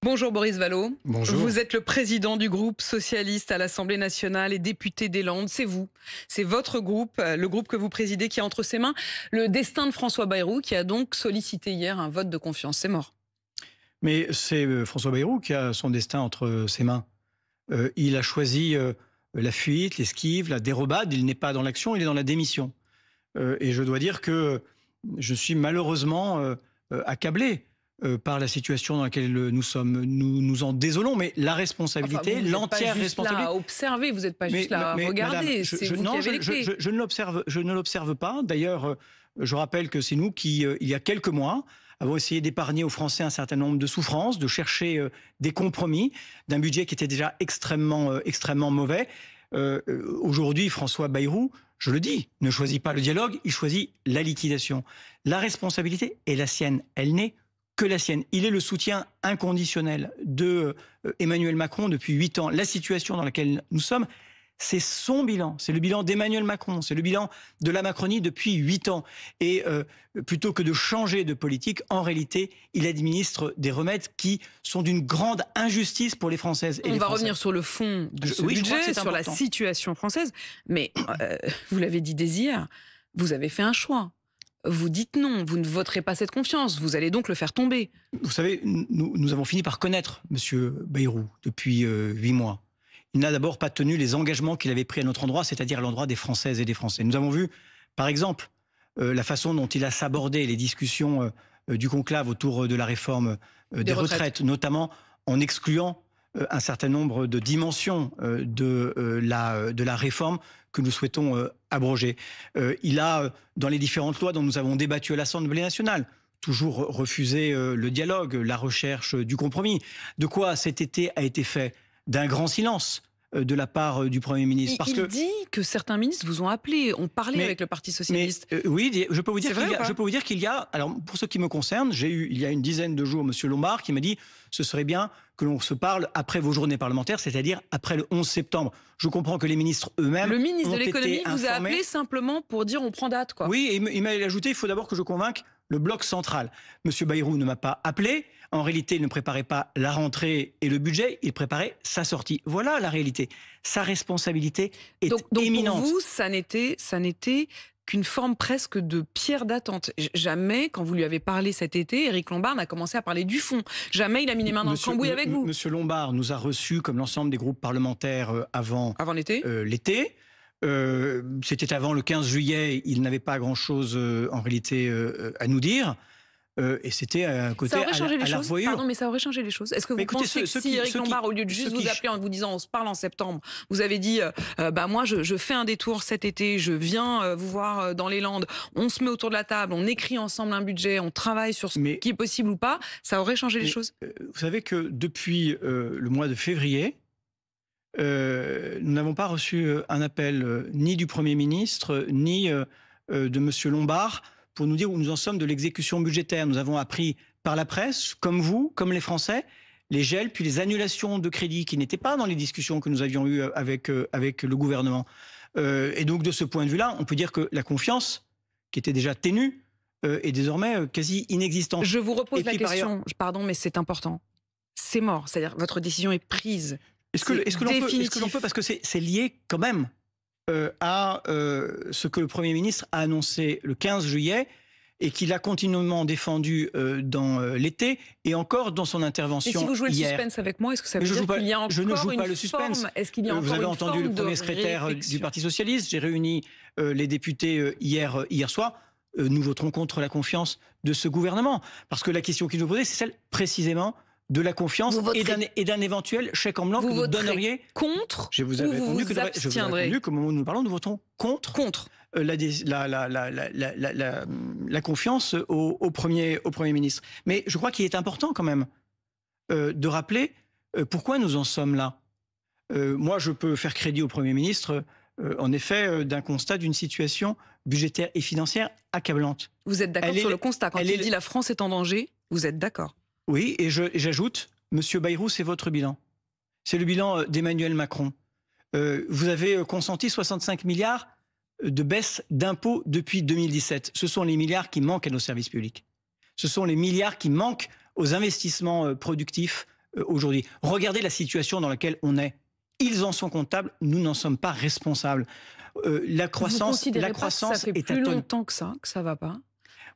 Bonjour Boris Vallaud. Bonjour. Vous êtes le président du groupe socialiste à l'Assemblée nationale et député des Landes. C'est vous, c'est votre groupe, le groupe que vous présidez qui a entre ses mains le destin de François Bayrou qui a donc sollicité hier un vote de confiance. C'est mort. Mais c'est François Bayrou qui a son destin entre ses mains. Il a choisi la fuite, l'esquive, la dérobade. Il n'est pas dans l'action, il est dans la démission. Et je dois dire que je suis malheureusement accablé par la situation dans laquelle nous sommes. Nous nous en désolons, mais la responsabilité, l'entière responsabilité... Là à observer, vous n'êtes pas juste là à regarder, c'est vous qui avez les clés. Je ne l'observe pas. D'ailleurs, je rappelle que c'est nous qui, il y a quelques mois, avons essayé d'épargner aux Français un certain nombre de souffrances, de chercher des compromis d'un budget qui était déjà extrêmement mauvais. Aujourd'hui, François Bayrou, je le dis, ne choisit pas le dialogue, il choisit la liquidation. La responsabilité est la sienne, elle n'est que la sienne. Il est le soutien inconditionnel de Emmanuel Macron depuis 8 ans. La situation dans laquelle nous sommes, c'est son bilan. C'est le bilan d'Emmanuel Macron. C'est le bilan de la Macronie depuis 8 ans. Et plutôt que de changer de politique, en réalité, il administre des remèdes qui sont d'une grande injustice pour les Françaises et les Français. On va revenir sur le fond de ce budget, sur la situation française. Mais vous l'avez dit dès hier, vous avez fait un choix. Vous dites non, vous ne voterez pas cette confiance, vous allez donc le faire tomber. Vous savez, nous avons fini par connaître M. Bayrou depuis 8 mois. Il n'a d'abord pas tenu les engagements qu'il avait pris à notre endroit, c'est-à-dire à l'endroit des Françaises et des Français. Nous avons vu, par exemple, la façon dont il a sabordé les discussions du conclave autour de la réforme des retraites, notamment en excluant un certain nombre de dimensions de la réforme que nous souhaitons abroger. Il a, dans les différentes lois dont nous avons débattu à l'Assemblée nationale, toujours refusé le dialogue, la recherche du compromis. De quoi cet été a été fait d'un grand silence de la part du Premier ministre. Il dit que certains ministres vous ont appelé, ont parlé avec le Parti socialiste. Oui, je peux vous dire qu'il y a, alors pour ce qui me concerne, j'ai eu il y a une dizaine de jours M. Lombard qui m'a dit ce serait bien que l'on se parle après vos journées parlementaires, c'est-à-dire après le 11 septembre. Je comprends que les ministres eux-mêmes... Le ministre de l'économie vous a appelé simplement pour dire on prend date, quoi. Oui, et il m'a ajouté, il faut d'abord que je convainque le bloc central. M. Bayrou ne m'a pas appelé. En réalité, il ne préparait pas la rentrée et le budget, il préparait sa sortie. Voilà la réalité. Sa responsabilité est éminente. Donc pour vous, ça n'était qu'une forme presque de pierre d'attente. Jamais, quand vous lui avez parlé cet été, Éric Lombard n'a commencé à parler du fond. Jamais il a mis les mains dans le cambouis avec vous. Monsieur Lombard nous a reçus, comme l'ensemble des groupes parlementaires, avant l'été. C'était avant le 15 juillet, il n'avait pas grand-chose en réalité à nous dire. Et c'était un côté à la voyure. Pardon, mais ça aurait changé les choses. Est-ce que vous pensez que si Éric Lombard, au lieu de juste vous appeler en vous disant on se parle en septembre, vous avez dit moi je fais un détour cet été, je viens vous voir dans les Landes, on se met autour de la table, on écrit ensemble un budget, on travaille sur ce qui est possible ou pas, ça aurait changé les choses? Vous savez que depuis le mois de février, nous n'avons pas reçu un appel ni du Premier ministre, ni de M. Lombard pour nous dire où nous en sommes de l'exécution budgétaire. Nous avons appris par la presse, comme vous, comme les Français, les gels puis les annulations de crédits qui n'étaient pas dans les discussions que nous avions eues avec le gouvernement. Et donc de ce point de vue-là, on peut dire que la confiance, qui était déjà ténue, est désormais quasi inexistante. Je vous repose la question, pardon, mais c'est important. C'est mort, c'est-à-dire votre décision est prise. Est-ce que l'on peut, parce que c'est lié quand même à ce que le Premier ministre a annoncé le 15 juillet et qu'il a continuellement défendu dans l'été et encore dans son intervention hier. Et si vous jouez le suspense avec moi, est-ce que ça veut dire qu'il y a encore je ne joue pas le suspense. Est-ce qu'il y a encore vous avez entendu le premier secrétaire du Parti socialiste. J'ai réuni les députés hier soir. Nous voterons contre la confiance de ce gouvernement parce que la question qu'il nous posait, c'est celle précisément de la confiance et d'un éventuel chèque en blanc que vous donneriez contre. Je vous ai répondu qu'au moment où nous parlons, nous votons contre la confiance au Premier ministre. Mais je crois qu'il est important quand même de rappeler pourquoi nous en sommes là. Moi, je peux faire crédit au Premier ministre, en effet, d'un constat d'une situation budgétaire et financière accablante. Vous êtes d'accord sur le constat? Quand il dit la France est en danger, vous êtes d'accord? Oui, et j'ajoute, Monsieur Bayrou, c'est votre bilan. C'est le bilan d'Emmanuel Macron. Vous avez consenti 65 milliards de baisse d'impôts depuis 2017. Ce sont les milliards qui manquent à nos services publics. Ce sont les milliards qui manquent aux investissements productifs aujourd'hui. Regardez la situation dans laquelle on est. Ils en sont comptables, nous n'en sommes pas responsables. La croissance, ça fait plus longtemps que ça va pas.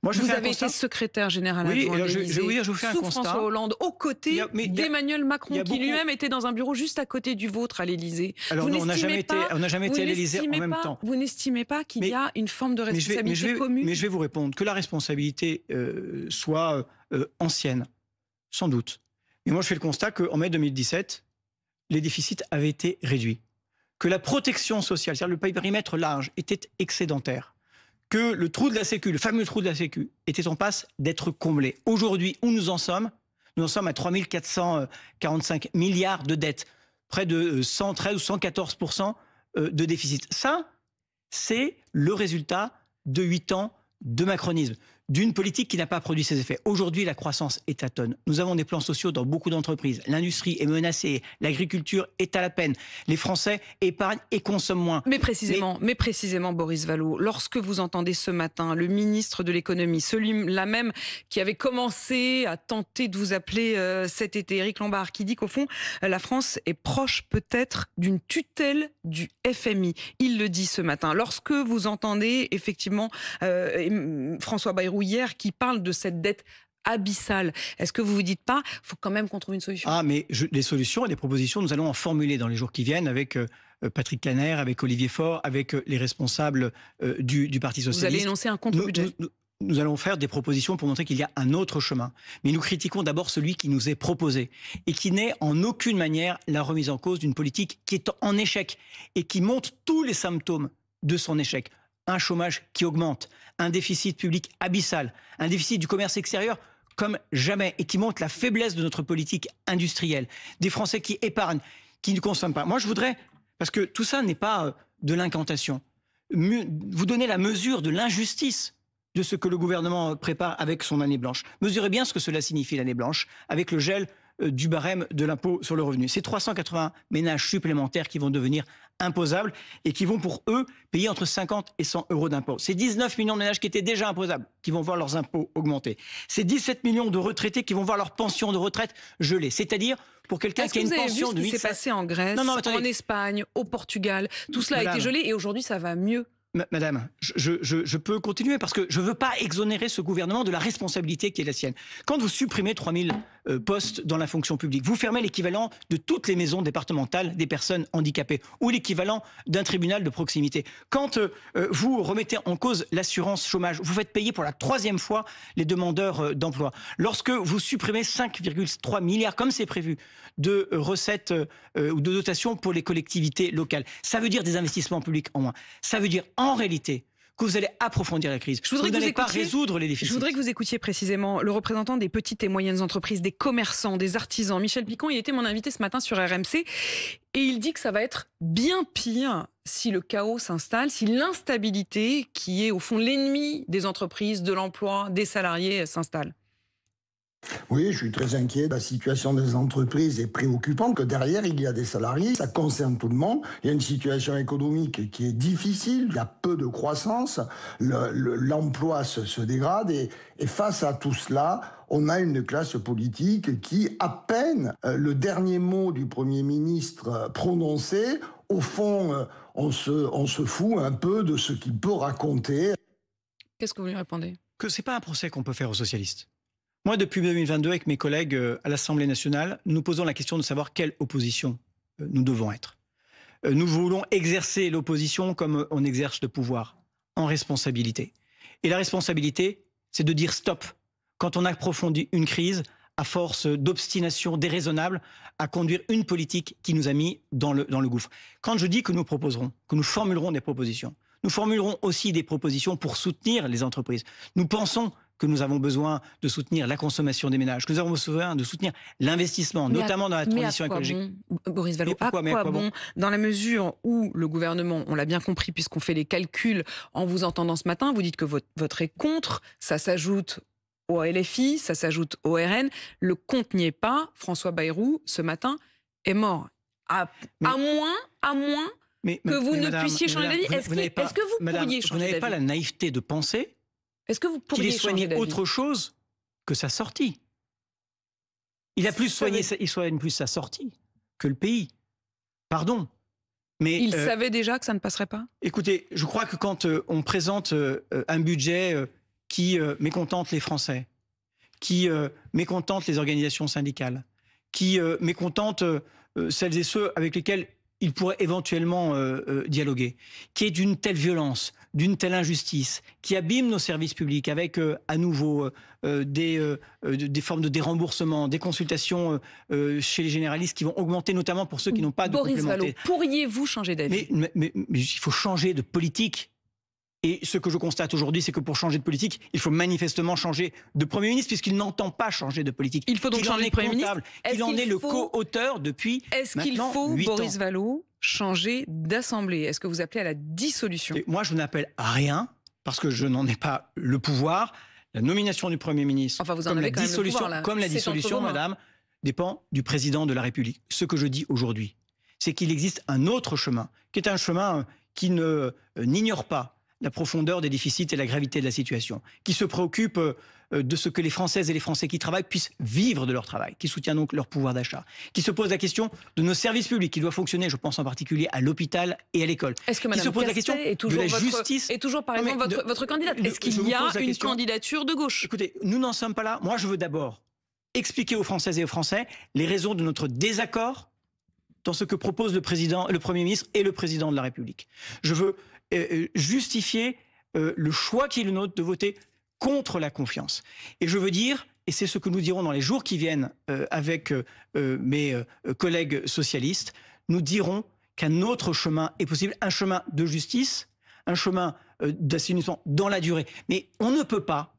Moi, vous avez été secrétaire général adjoint de l'Élysée, je vous fais un constat. François Hollande, aux côtés d'Emmanuel Macron, qui lui-même était dans un bureau juste à côté du vôtre à l'Élysée. Alors, on n'a jamais été à l'Élysée en même temps. Vous n'estimez pas qu'il y a une forme de responsabilité commune? Mais je vais vous répondre. Que la responsabilité soit ancienne, sans doute. Mais moi, je fais le constat qu'en mai 2017, les déficits avaient été réduits. Que la protection sociale, c'est-à-dire le périmètre large, était excédentaire. Que le trou de la Sécu, le fameux trou de la Sécu, était en passe d'être comblé. Aujourd'hui, où nous en sommes? Nous en sommes à 3 445 milliards de dettes, près de 113 ou 114% de déficit. Ça, c'est le résultat de 8 ans de macronisme, d'une politique qui n'a pas produit ses effets. Aujourd'hui, la croissance est à tonnes. Nous avons des plans sociaux dans beaucoup d'entreprises. L'industrie est menacée, l'agriculture est à la peine. Les Français épargnent et consomment moins. Mais précisément, Boris Vallaud, lorsque vous entendez ce matin le ministre de l'économie, celui-là même qui avait commencé à tenter de vous appeler cet été, Éric Lombard, qui dit qu'au fond, la France est proche peut-être d'une tutelle du FMI. Il le dit ce matin. Lorsque vous entendez effectivement François Bayrou hier qui parle de cette dette abyssale, est-ce que vous vous dites pas, il faut quand même qu'on trouve une solution? Mais les solutions et les propositions, nous allons en formuler dans les jours qui viennent avec Patrick Caner, avec Olivier Faure, avec les responsables du Parti Socialiste. Vous allez énoncer un contre-budget. Nous allons faire des propositions pour montrer qu'il y a un autre chemin. Mais nous critiquons d'abord celui qui nous est proposé et qui n'est en aucune manière la remise en cause d'une politique qui est en échec et qui montre tous les symptômes de son échec. Un chômage qui augmente, un déficit public abyssal, un déficit du commerce extérieur comme jamais et qui montre la faiblesse de notre politique industrielle. Des Français qui épargnent, qui ne consomment pas. Moi, je voudrais, parce que tout ça n'est pas de l'incantation, vous donner la mesure de l'injustice de ce que le gouvernement prépare avec son année blanche. Mesurez bien ce que cela signifie l'année blanche, avec le gel du barème de l'impôt sur le revenu. C'est 380 ménages supplémentaires qui vont devenir imposables et qui vont pour eux payer entre 50 et 100 euros d'impôt. C'est 19 millions de ménages qui étaient déjà imposables qui vont voir leurs impôts augmenter. C'est 17 millions de retraités qui vont voir leur pension de retraite gelée. C'est-à-dire pour quelqu'un qui a une pension de 1 500... Est-ce que vous avez vu ce qui s'est passé en Grèce, en Espagne, au Portugal? Tout cela a été gelé et aujourd'hui ça va mieux. Madame, je peux continuer parce que je ne veux pas exonérer ce gouvernement de la responsabilité qui est la sienne. Quand vous supprimez 3000 postes dans la fonction publique, vous fermez l'équivalent de toutes les maisons départementales des personnes handicapées ou l'équivalent d'un tribunal de proximité. Quand vous remettez en cause l'assurance chômage, vous faites payer pour la 3e fois les demandeurs d'emploi. Lorsque vous supprimez 5,3 milliards, comme c'est prévu, de recettes ou de dotations pour les collectivités locales, ça veut dire des investissements publics en moins. Ça veut dire en réalité que vous allez approfondir la crise. Vous n'allez pas résoudre les déficits. Je voudrais que vous écoutiez précisément le représentant des petites et moyennes entreprises, des commerçants, des artisans. Michel Picon, il était mon invité ce matin sur RMC et il dit que ça va être bien pire si le chaos s'installe, si l'instabilité, qui est au fond l'ennemi des entreprises, de l'emploi, des salariés, s'installe. Oui, je suis très inquiet. La situation des entreprises est préoccupante, que derrière, il y a des salariés. Ça concerne tout le monde. Il y a une situation économique qui est difficile. Il y a peu de croissance. L'emploi se dégrade. Et face à tout cela, on a une classe politique qui, à peine le dernier mot du Premier ministre prononcé, au fond, on se fout un peu de ce qu'il peut raconter. Qu'est-ce que vous lui répondez? Que c'est pas un procès qu'on peut faire aux socialistes. Moi, depuis 2022, avec mes collègues à l'Assemblée nationale, nous posons la question de savoir quelle opposition nous devons être. Nous voulons exercer l'opposition comme on exerce le pouvoir, en responsabilité. Et la responsabilité, c'est de dire stop quand on approfondit une crise à force d'obstination déraisonnable à conduire une politique qui nous a mis dans le gouffre. Quand je dis que nous proposerons, que nous formulerons des propositions, nous formulerons aussi des propositions pour soutenir les entreprises. Nous pensons que nous avons besoin de soutenir la consommation des ménages, que nous avons besoin de soutenir l'investissement, notamment dans la transition écologique. Boris Vallaud, à quoi bon, dans la mesure où le gouvernement, on l'a bien compris puisqu'on fait les calculs en vous entendant ce matin, vous dites que votre est contre, ça s'ajoute au LFI, ça s'ajoute au RN, le compte n'y est pas. François Bayrou, ce matin, est mort. À moins que vous ne puissiez changer d'avis. Est-ce que vous pourriez changer d'avis? Vous n'avez pas la naïveté de penser qu'il est soigné autre chose que sa sortie. Il soigne plus sa sortie que le pays. Pardon. Mais il savait déjà que ça ne passerait pas? Écoutez, je crois que quand on présente un budget qui mécontente les Français, qui mécontente les organisations syndicales, qui mécontente celles et ceux avec lesquels il pourrait éventuellement dialoguer, qui est d'une telle violence, d'une telle injustice, qui abîme nos services publics avec à nouveau des formes de déremboursement, des consultations chez les généralistes qui vont augmenter, notamment pour ceux qui n'ont pas de complémentaire. Boris Vallaud, pourriez-vous changer d'avis? Mais il faut changer de politique. Et ce que je constate aujourd'hui, c'est que pour changer de politique, il faut manifestement changer de Premier ministre, puisqu'il n'entend pas changer de politique. Il faut donc changer de Premier ministre. Il en est le co-auteur depuis maintenant 8 ans. Est-ce qu'il faut, Boris Vallaud, changer d'Assemblée? Est-ce que vous appelez à la dissolution? Moi, je n'appelle à rien, parce que je n'en ai pas le pouvoir. La nomination du Premier ministre, enfin, vous en avez quand même le pouvoir, comme la dissolution, madame, dépend du président de la République. Ce que je dis aujourd'hui, c'est qu'il existe un autre chemin, qui est un chemin qui n'ignore pas la profondeur des déficits et la gravité de la situation, qui se préoccupe de ce que les Françaises et les Français qui travaillent puissent vivre de leur travail, qui soutient donc leur pouvoir d'achat, qui se pose la question de nos services publics, qui doivent fonctionner, je pense en particulier à l'hôpital et à l'école. Est-ce que Mme se pose la question de la justice est toujours par exemple votre candidate? Est-ce qu'il y a une candidature de gauche? Écoutez, nous n'en sommes pas là. Moi, je veux d'abord expliquer aux Françaises et aux Français les raisons de notre désaccord dans ce que propose le Premier ministre et le Président de la République. Je veux justifier le choix qui est le nôtre de voter contre la confiance. Et je veux dire, et c'est ce que nous dirons dans les jours qui viennent avec mes collègues socialistes, nous dirons qu'un autre chemin est possible, un chemin de justice, un chemin d'assainissement dans la durée. Mais on ne peut pas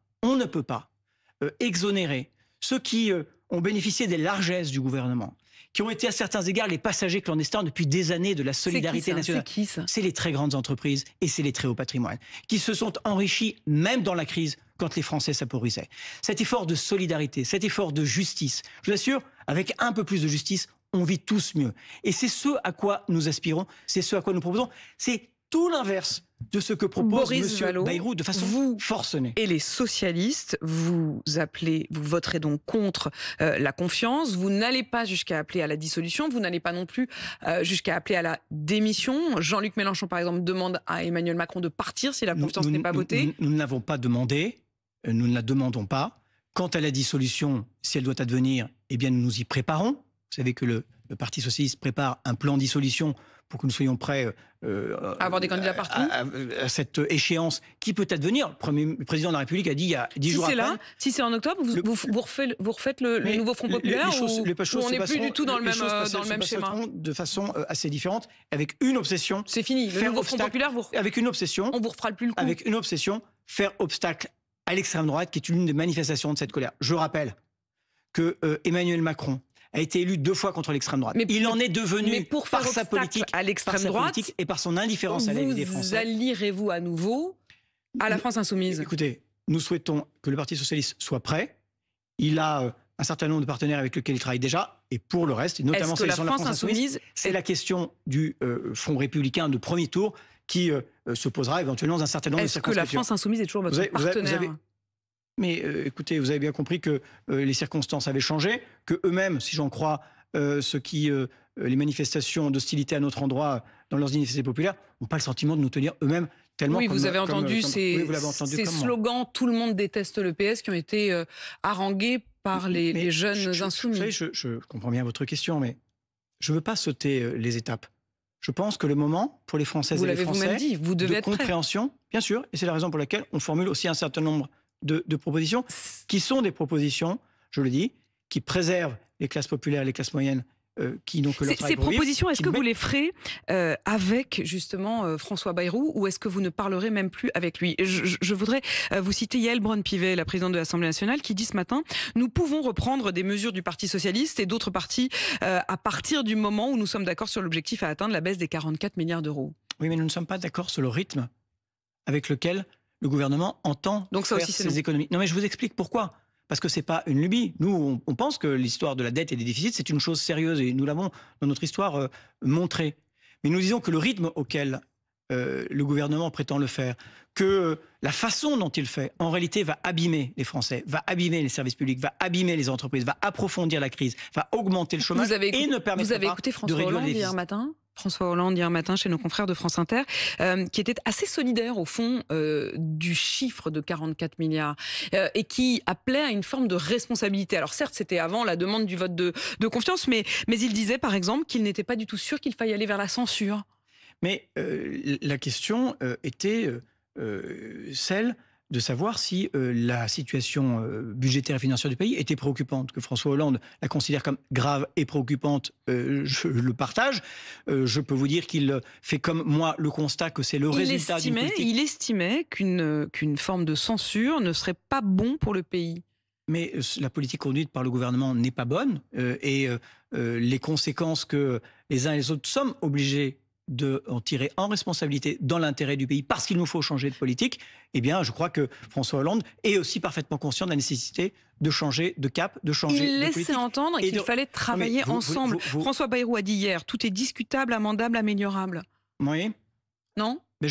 exonérer ceux qui ont bénéficié des largesses du gouvernement, qui ont été à certains égards les passagers clandestins depuis des années de la solidarité nationale. C'est qui ça? C'est les très grandes entreprises et c'est les très hauts patrimoines qui se sont enrichis même dans la crise quand les Français s'appauvrissaient. Cet effort de solidarité, cet effort de justice, je vous assure, avec un peu plus de justice, on vit tous mieux. Et c'est ce à quoi nous aspirons, c'est ce à quoi nous proposons. C'est tout l'inverse de ce que propose M. Bayrou de façon forcenée. Et les socialistes, vous voterez donc contre la confiance. Vous n'allez pas jusqu'à appeler à la dissolution. Vous n'allez pas non plus jusqu'à appeler à la démission. Jean-Luc Mélenchon, par exemple, demande à Emmanuel Macron de partir si la confiance n'est pas votée. Nous ne l'avons pas demandé. Nous ne la demandons pas. Quant à la dissolution, si elle doit advenir, eh bien nous nous y préparons. Vous savez que le Parti socialiste prépare un plan de dissolution pour que nous soyons prêts à avoir des candidats partout à cette échéance qui peut advenir. Le président de la République a dit il y a 10 jours après. Si c'est en octobre, vous refaites le nouveau Front populaire ou on n'est plus du tout dans le même schéma? De façon assez différente, avec une obsession. C'est fini, le nouveau Front populaire, avec une obsession. On vous refera plus le coup. Avec une obsession, faire obstacle à l'extrême droite, qui est une des manifestations de cette colère. Je rappelle que Emmanuel Macron a été élu 2 fois contre l'extrême droite. Il en est devenu, par sa politique à l'extrême droite et par son indifférence à la vie des Français. Vous allierez-vous à nouveau à la France insoumise? Écoutez, nous souhaitons que le Parti socialiste soit prêt. Il a un certain nombre de partenaires avec lesquels il travaille déjà. Et pour le reste, et notamment sur la France insoumise, c'est la question du Front républicain de premier tour qui se posera éventuellement dans un certain nombre de circonscriptions. Est-ce que la France insoumise est toujours votre partenaire? Mais écoutez, vous avez bien compris que les circonstances avaient changé, que eux-mêmes, si j'en crois les manifestations d'hostilité à notre endroit dans leurs initiatives populaires, n'ont pas le sentiment de nous tenir eux-mêmes tellement. Oui, vous avez entendu ces slogans « Tout le monde déteste le PS » qui ont été harangués par les jeunes insoumis. Vous savez, je comprends bien votre question, mais je ne veux pas sauter les étapes. Je pense que le moment pour les Françaises et les Français de compréhension, bien sûr, et c'est la raison pour laquelle on formule aussi un certain nombre de propositions, qui sont des propositions, je le dis, qui préservent les classes populaires et les classes moyennes qui n'ont que leur travail pour vivre. Ces propositions, est-ce que vous les ferez avec justement François Bayrou, ou est-ce que vous ne parlerez même plus avec lui? Je voudrais vous citer Yaël Braun-Pivet, la présidente de l'Assemblée nationale, qui dit ce matin: nous pouvons reprendre des mesures du Parti socialiste et d'autres partis à partir du moment où nous sommes d'accord sur l'objectif à atteindre, la baisse des 44 milliards d'euros. Oui, mais nous ne sommes pas d'accord sur le rythme avec lequel le gouvernement entend faire ces économies. Non, mais je vous explique pourquoi. Parce que ce n'est pas une lubie. Nous, on pense que l'histoire de la dette et des déficits, c'est une chose sérieuse, et nous l'avons, dans notre histoire, montré. Mais nous disons que le rythme auquel le gouvernement prétend le faire, que la façon dont il le fait, en réalité, va abîmer les Français, va abîmer les services publics, va abîmer les entreprises, va approfondir la crise, va augmenter le chômage et ne permettra pas de réduire les déficits. François Hollande hier matin chez nos confrères de France Inter, qui était assez solidaire au fond du chiffre de 44 milliards et qui appelait à une forme de responsabilité. Alors certes, c'était avant la demande du vote de confiance, mais il disait par exemple qu'il n'était pas du tout sûr qu'il faille aller vers la censure. Mais la question était celle de savoir si la situation budgétaire et financière du pays était préoccupante, que François Hollande la considère comme grave et préoccupante, je le partage. Je peux vous dire qu'il fait comme moi le constat que c'est le résultat d'une politique. Il estimait qu'une forme de censure ne serait pas bon pour le pays. Mais la politique conduite par le gouvernement n'est pas bonne et les conséquences que les uns et les autres sommes obligés d'en tirer en responsabilité dans l'intérêt du pays parce qu'il nous faut changer de politique, eh bien je crois que François Hollande est aussi parfaitement conscient de la nécessité de changer de cap, de changer de politique. Il laissait entendre qu'il fallait travailler ensemble. François Bayrou a dit hier, tout est discutable, amendable, améliorable. Oui. Non ? Mais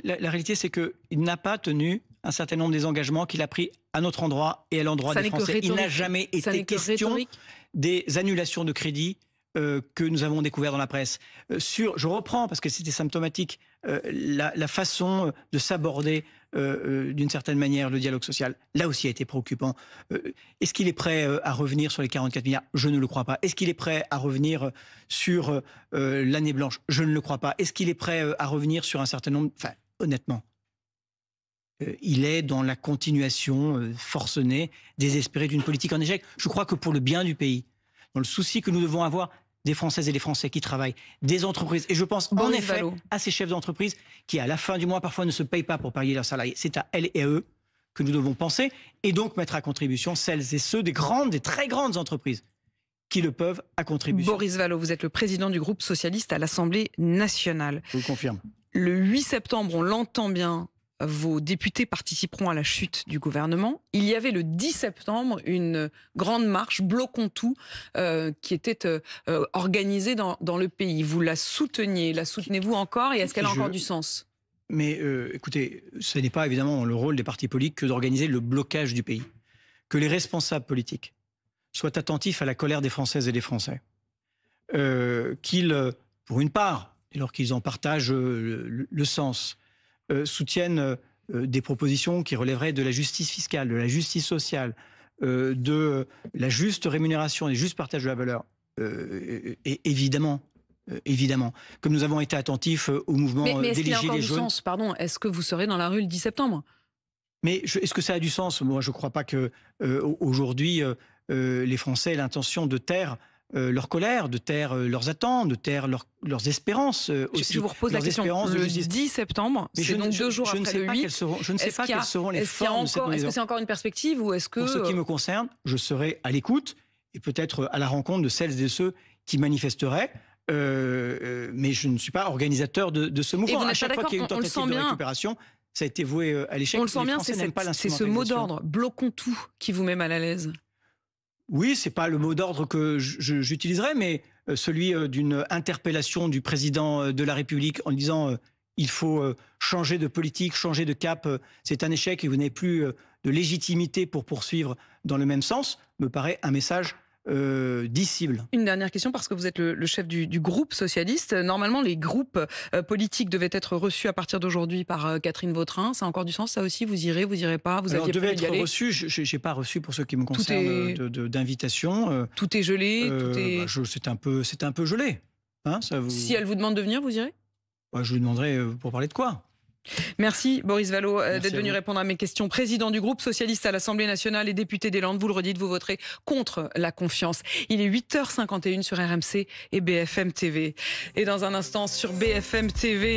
la réalité, c'est qu'il n'a pas tenu un certain nombre des engagements qu'il a pris à notre endroit et à l'endroit des Français. Il n'a jamais été question des annulations de crédits que nous avons découvert dans la presse. Je reprends, parce que c'était symptomatique, la façon de s'aborder d'une certaine manière le dialogue social, là aussi a été préoccupant. Est-ce qu'il est prêt à revenir sur les 44 milliards ? Je ne le crois pas. Est-ce qu'il est prêt à revenir sur l'année blanche ? Je ne le crois pas. Est-ce qu'il est prêt à revenir sur un certain nombre... Enfin, honnêtement, il est dans la continuation forcenée, désespérée d'une politique en échec. Je crois que pour le bien du pays, dans le souci que nous devons avoir des Françaises et des Français qui travaillent, des entreprises. Et je pense en effet à ces chefs d'entreprise qui, à la fin du mois, parfois ne se payent pas pour payer leurs salariés. C'est à elles et à eux que nous devons penser et donc mettre à contribution celles et ceux des très grandes entreprises qui le peuvent à contribution. Boris Vallaud, vous êtes le président du groupe socialiste à l'Assemblée nationale. Je vous le confirme. Le 8 septembre, on l'entend bien, vos députés participeront à la chute du gouvernement. Il y avait le 10 septembre une grande marche, bloquons tout, qui était organisée dans le pays. Vous la souteniez, la soutenez-vous encore et est-ce qu'elle a encore du sens ? Mais écoutez, ce n'est pas évidemment le rôle des partis politiques que d'organiser le blocage du pays. Que les responsables politiques soient attentifs à la colère des Françaises et des Français. Qu'ils, pour une part, et lorsqu'ils en partagent le sens, soutiennent des propositions qui relèveraient de la justice fiscale, de la justice sociale, de la juste rémunération, du juste partage de la valeur. Et évidemment, comme nous avons été attentifs au mouvement des Gilets jaunes. Pardon, est-ce que vous serez dans la rue le 10 septembre ? Mais est-ce que ça a du sens ? Moi, je ne crois pas que aujourd'hui les Français aient l'intention de taire leur colère, de taire leurs attentes, de taire leurs espérances aussi. Je vous repose la question. Le 10 septembre, c'est donc 2 jours après le 8. Je ne sais pas quelles seront les formes de cette mobilisation. Est-ce que c'est encore une perspective ou est-ce que... Pour ce qui me concerne, je serai à l'écoute et peut-être à la rencontre de celles et ceux qui manifesteraient. Mais je ne suis pas organisateur de ce mouvement. À chaque fois qu'il y a une tentative de récupération, ça a été voué à l'échec. On le sent bien, c'est ce mot d'ordre, bloquons tout, qui vous met mal à l'aise. Oui, c'est pas le mot d'ordre que j'utiliserais, mais celui d'une interpellation du président de la République en disant il faut changer de politique, changer de cap, c'est un échec et vous n'avez plus de légitimité pour poursuivre dans le même sens, me paraît un message disciple. Une dernière question, parce que vous êtes le chef du groupe socialiste. Normalement, les groupes politiques devaient être reçus à partir d'aujourd'hui par Catherine Vautrin. Ça a encore du ssens, ça aussi ? Vous irez pas ? Vous aviez devait être reçu. Je n'ai pas reçu, pour ce qui me concerne, d'invitation. Tout est gelé. C'est un peu gelé. Hein, Si elle vous demande de venir, vous irez ? Je lui demanderai pour parler de quoi ? Merci Boris Vallaud d'être venu répondre à mes questions. Président du groupe socialiste à l'Assemblée nationale et député des Landes, vous le redites, vous voterez contre la confiance. Il est 8h51 sur RMC et BFM TV. Et dans un instant sur BFM TV...